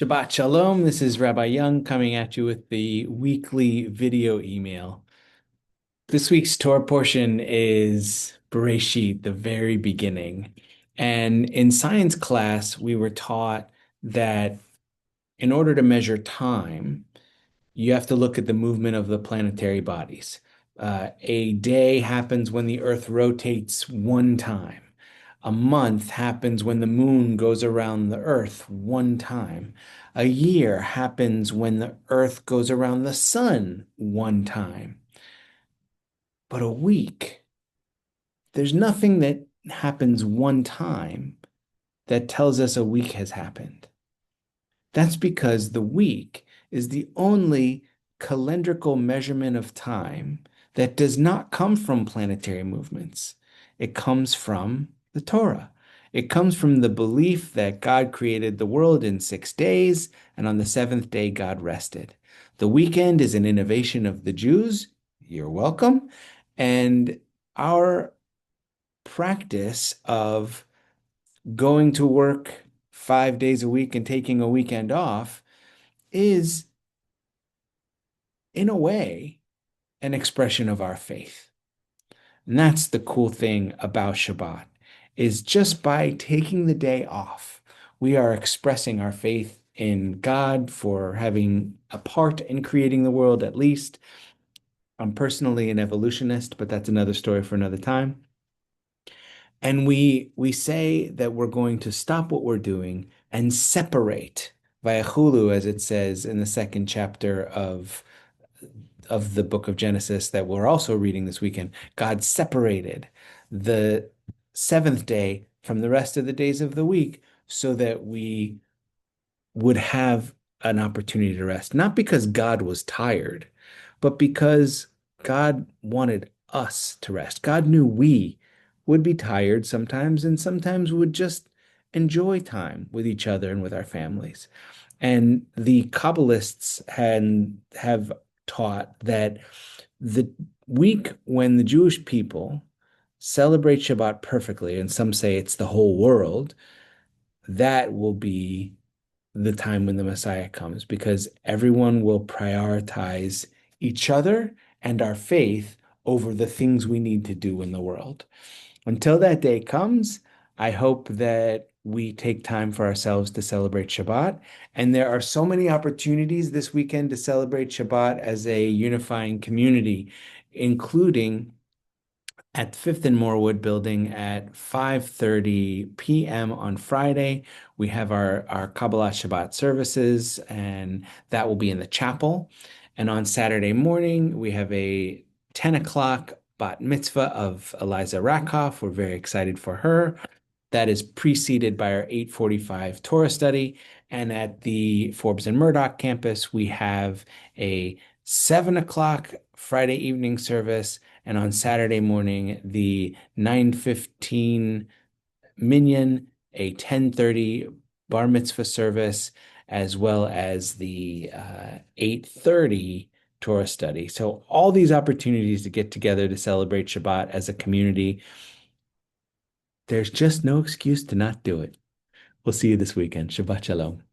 Shabbat Shalom. This is Rabbi Young coming at you with the weekly video email. This week's Torah portion is Bereshit, the very beginning. And in science class, we were taught that in order to measure time, you have to look at the movement of the planetary bodies. A day happens when the Earth rotates one time. A month happens when the moon goes around the Earth one time. A year happens when the Earth goes around the sun one time. But a week, there's nothing that happens one time that tells us a week has happened. That's because the week is the only calendrical measurement of time that does not come from planetary movements. It comes from the Torah. It comes from the belief that God created the world in 6 days, and on the seventh day, God rested. The weekend is an innovation of the Jews. You're welcome. And our practice of going to work 5 days a week and taking a weekend off is, in a way, an expression of our faith. And that's the cool thing about Shabbat, is just by taking the day off, we are expressing our faith in God for having a part in creating the world, at least. I'm personally an evolutionist, but that's another story for another time. And we say that we're going to stop what we're doing and separate, Vayachulu, as it says in the second chapter of the book of Genesis that we're also reading this weekend. God separated the seventh day from the rest of the days of the week so that we would have an opportunity to rest, not because God was tired, but because God wanted us to rest. God knew we would be tired sometimes and sometimes would just enjoy time with each other and with our families. And the Kabbalists have taught that the week when the Jewish people celebrate Shabbat perfectly, and some say it's the whole world, that will be the time when the Messiah comes, because everyone will prioritize each other and our faith over the things we need to do in the world. Until that day comes, I hope that we take time for ourselves to celebrate Shabbat. And there are so many opportunities this weekend to celebrate Shabbat as a unifying community, including at Fifth and Morewood building at 5:30 p.m. on Friday. We have our Kabbalah Shabbat services, and that will be in the chapel. And on Saturday morning, we have a 10 o'clock bat mitzvah of Eliza Rakoff. We're very excited for her. That is preceded by our 8:45 Torah study. And at the Forbes and Murdoch campus, we have a 7 o'clock Friday evening service. And on Saturday morning, the 9:15 minyan, a 10:30 bar mitzvah service, as well as the 8:30 Torah study. So all these opportunities to get together to celebrate Shabbat as a community, there's just no excuse to not do it. We'll see you this weekend. Shabbat Shalom.